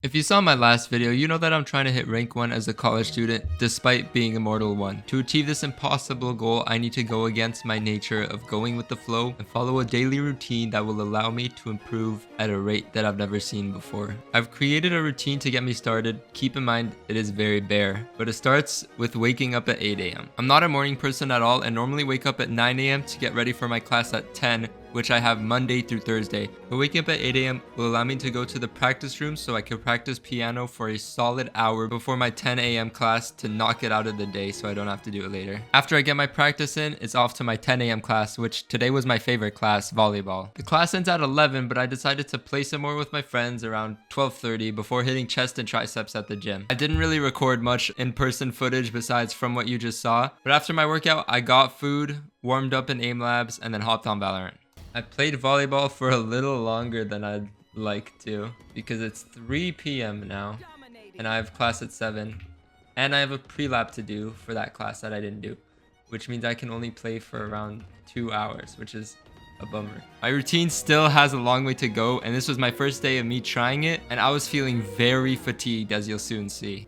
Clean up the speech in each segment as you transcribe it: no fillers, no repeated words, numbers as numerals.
If you saw my last video, you know that I'm trying to hit rank 1 as a college student despite being Immortal 1. To achieve this impossible goal, I need to go against my nature of going with the flow and follow a daily routine that will allow me to improve at a rate that I've never seen before. I've created a routine to get me started. Keep in mind, it is very bare, but it starts with waking up at 8 a.m. I'm not a morning person at all and normally wake up at 9 a.m. to get ready for my class at 10, which I have Monday through Thursday. But waking up at 8 a.m. will allow me to go to the practice room so I can practice piano for a solid hour before my 10 a.m. class to knock it out of the day so I don't have to do it later. After I get my practice in, it's off to my 10 a.m. class, which today was my favorite class, volleyball. The class ends at 11, but I decided to play some more with my friends around 12:30 before hitting chest and triceps at the gym. I didn't really record much in-person footage besides from what you just saw, but after my workout, I got food, warmed up in aim labs, and then hopped on Valorant. I played volleyball for a little longer than I'd like to because it's 3 p.m. now and I have class at 7 and I have a pre-lap to do for that class that I didn't do, which means I can only play for around 2 hours, which is a bummer. My routine still has a long way to go and this was my first day of me trying it and I was feeling very fatigued, as you'll soon see.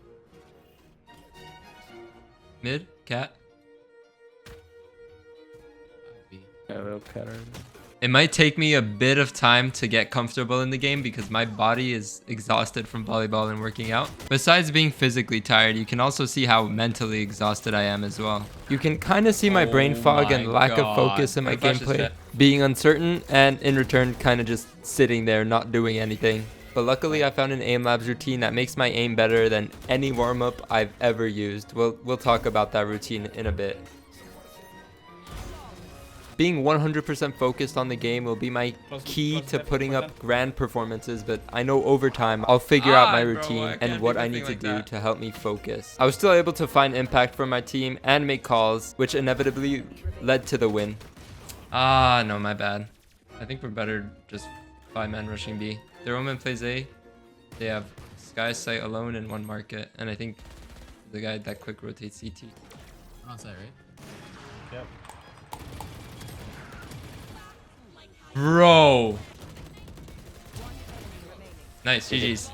Mid, cat. It might take me a bit of time to get comfortable in the game because my body is exhausted from volleyball and working out. Besides being physically tired, you can also see how mentally exhausted I am as well. You can kind of see my brain fog and lack of focus in my gameplay, being uncertain and in return kind of just sitting there not doing anything. But luckily I found an aim labs routine that makes my aim better than any warm-up I've ever used. We'll talk about that routine in a bit. Being 100% focused on the game will be my key to putting up grand performances, but I know over time I'll figure out my routine and what I need to do to help me focus. I was still able to find impact from my team and make calls, which inevitably led to the win. No, my bad. I think we're better just 5-man rushing B. Their woman plays A. They have Sky Sight alone in one market, and I think the guy that quick rotates CT. On site, right? Yep. Bro. Nice, GG's.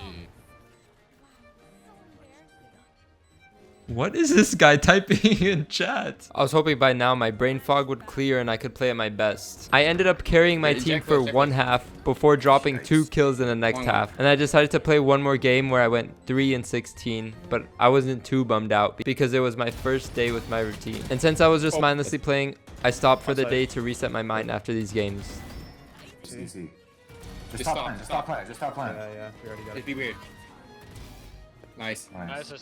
What is this guy typing in chat? I was hoping by now my brain fog would clear and I could play at my best. I ended up carrying my team for one half before dropping 2 kills in the next half. And I decided to play one more game where I went 3-16. But I wasn't too bummed out because it was my first day with my routine. And since I was just mindlessly playing, I stopped for the day to reset my mind after these games. Easy. Just stop playing. Just stop playing. Just stop playing. Yeah. We already got it. It'd be weird. Nice. Nice.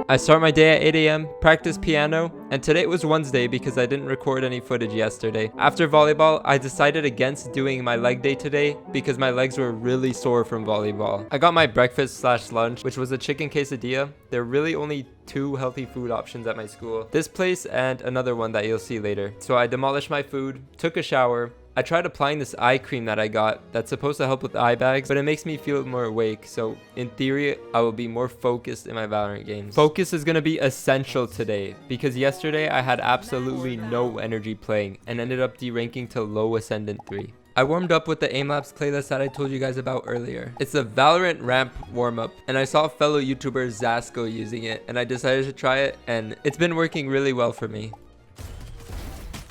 I start my day at 8 a.m., practice piano, and today was Wednesday because I didn't record any footage yesterday. After volleyball, I decided against doing my leg day today because my legs were really sore from volleyball. I got my breakfast/lunch, which was a chicken quesadilla. There are really only 2 healthy food options at my school. This place and another one that you'll see later. So I demolished my food, took a shower. I tried applying this eye cream that I got that's supposed to help with eye bags, but it makes me feel more awake. So in theory, I will be more focused in my Valorant games. Focus is going to be essential today because yesterday I had absolutely no energy playing and ended up deranking to low Ascendant 3. I warmed up with the aim labs playlist that I told you guys about earlier. It's a Valorant ramp warm-up and I saw fellow YouTuber Zasco using it and I decided to try it and it's been working really well for me.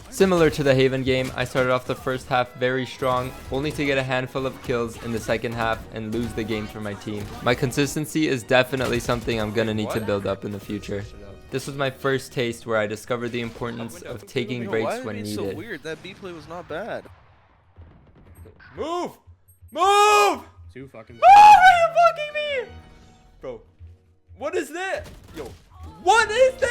Similar to the Haven game, I started off the first half very strong, only to get a handful of kills in the second half and lose the game for my team. My consistency is definitely something I'm gonna need to build up in the future. This was my first taste where I discovered the importance of taking breaks when needed. So weird. That B play was not bad. Move! Move! Two fucking. Move! Are you fucking me? Bro, what is this? Yo, what is this?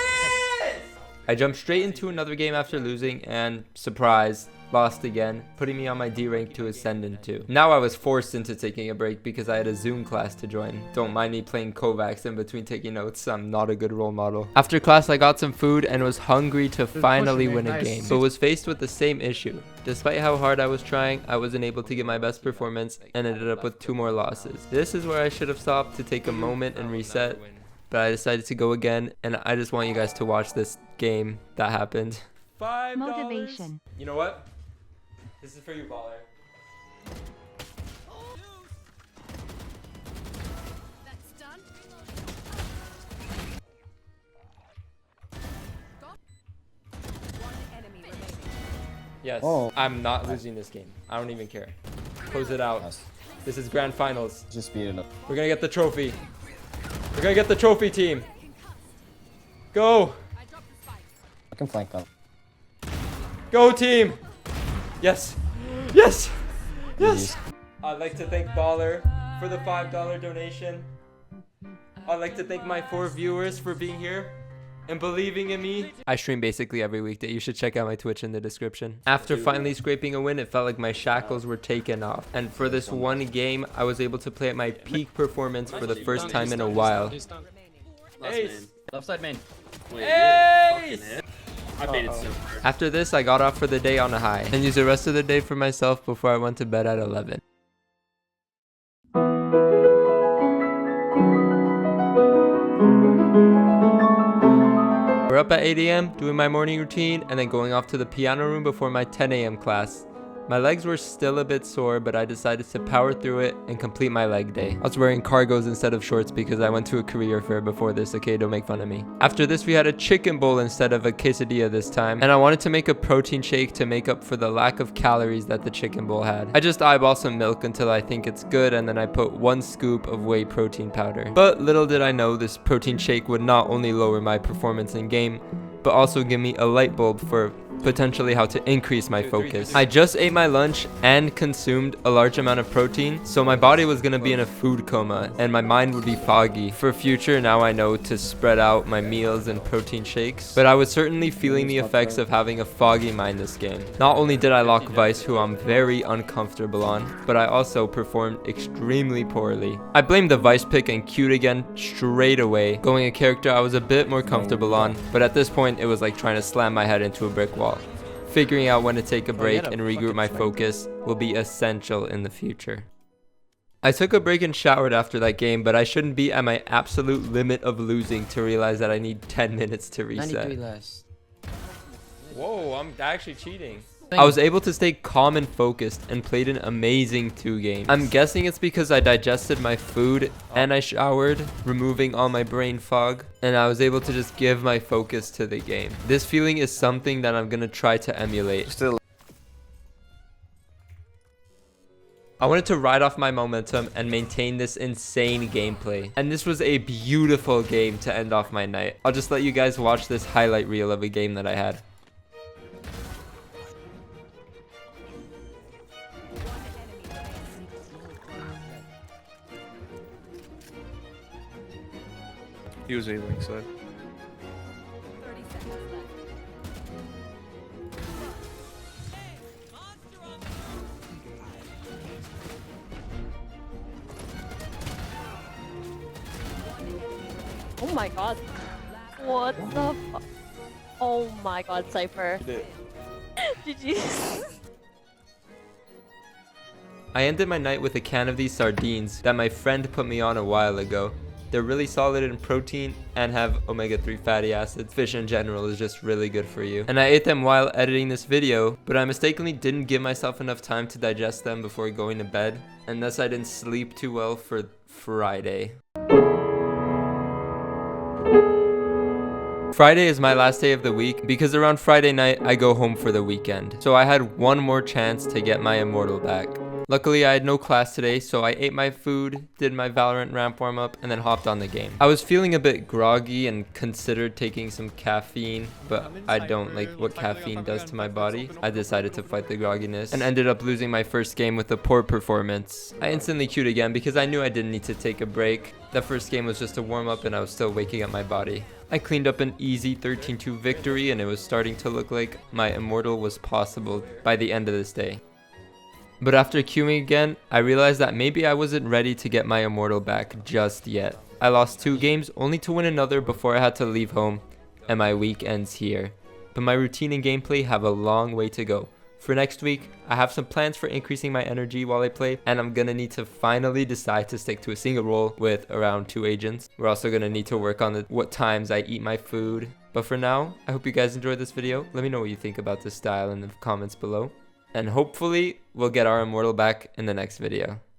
I jumped straight into another game after losing and, surprise, lost again, putting me on my D rank to Ascendant 2. Now I was forced into taking a break because I had a Zoom class to join. Don't mind me playing Kovaaks in between taking notes, I'm not a good role model. After class I got some food and was hungry to finally win a game, but was faced with the same issue. Despite how hard I was trying, I wasn't able to give my best performance and ended up with 2 more losses. This is where I should have stopped to take a moment and reset. But I decided to go again, and I just want you guys to watch this game that happened. $5. Motivation. You know what? This is for you, baller. That's done. One enemy remaining. Yes. Oh. I'm not losing this game. I don't even care. Close it out. Yes. This is grand finals. Just speed it up. We're gonna get the trophy. We're gonna get the trophy, team. Go. I dropped the spike. I can flank them. Go, team. Yes. Yes. Yes. I'd like to thank Baller for the $5 donation. I'd like to thank my 4 viewers for being here and believing in me. I stream basically every weekday. You should check out my Twitch in the description. After finally scraping a win, it felt like my shackles were taken off. And for this one game, I was able to play at my peak performance for the first time in a while. Ace! Left side main. Ace! I baited so hard. After this, I got off for the day on a high and used the rest of the day for myself before I went to bed at 11. We're up at 8 a.m. doing my morning routine and then going off to the piano room before my 10 a.m. class. My legs were still a bit sore, but I decided to power through it and complete my leg day. I was wearing cargos instead of shorts because I went to a career fair before this, okay? Don't make fun of me. After this, we had a chicken bowl instead of a quesadilla this time, and I wanted to make a protein shake to make up for the lack of calories that the chicken bowl had. I just eyeball some milk until I think it's good, and then I put 1 scoop of whey protein powder. But little did I know this protein shake would not only lower my performance in game, but also give me a light bulb for potentially how to increase my focus. I just ate my lunch and consumed a large amount of protein, so my body was gonna be in a food coma and my mind would be foggy. For future, now I know to spread out my meals and protein shakes, but I was certainly feeling the effects of having a foggy mind this game. Not only did I lock Vice, who I'm very uncomfortable on, but I also performed extremely poorly. I blamed the Vice pick and queued again straight away, going a character I was a bit more comfortable on, but at this point it was like trying to slam my head into a brick wall. Figuring out when to take a break and regroup my focus will be essential in the future. I took a break and showered after that game, but I shouldn't be at my absolute limit of losing to realize that I need 10 minutes to reset. Whoa, I'm actually cheating. I was able to stay calm and focused and played an amazing 2 games. I'm guessing it's because I digested my food and I showered, removing all my brain fog, and I was able to just give my focus to the game. This feeling is something that I'm gonna try to emulate. I wanted to ride off my momentum and maintain this insane gameplay. And this was a beautiful game to end off my night. I'll just let you guys watch this highlight reel of a game that I had. He was A-Link side. 30 seconds left. Oh my god. What the fu- Oh my god, Cypher. GG. I ended my night with a can of these sardines that my friend put me on a while ago. They're really solid in protein and have omega-3 fatty acids. Fish in general is just really good for you. And I ate them while editing this video, but I mistakenly didn't give myself enough time to digest them before going to bed, and thus I didn't sleep too well for Friday. Friday is my last day of the week because around Friday night I go home for the weekend. So I had one more chance to get my Immortal back. Luckily, I had no class today, so I ate my food, did my Valorant ramp warm up, and then hopped on the game. I was feeling a bit groggy and considered taking some caffeine, but I don't like what caffeine does to my body. I decided to fight the grogginess and ended up losing my first game with a poor performance. I instantly queued again because I knew I didn't need to take a break. The first game was just a warm up and I was still waking up my body. I cleaned up an easy 13-2 victory and it was starting to look like my Immortal was possible by the end of this day. But after queuing again, I realized that maybe I wasn't ready to get my Immortal back just yet. I lost 2 games only to win another before I had to leave home, and my week ends here. But my routine and gameplay have a long way to go. For next week, I have some plans for increasing my energy while I play, and I'm gonna need to finally decide to stick to a single role with around 2 agents. We're also gonna need to work on what times I eat my food, But for now, I hope you guys enjoyed this video. Let me know what you think about this style in the comments below. And hopefully, we'll get our Immortal back in the next video.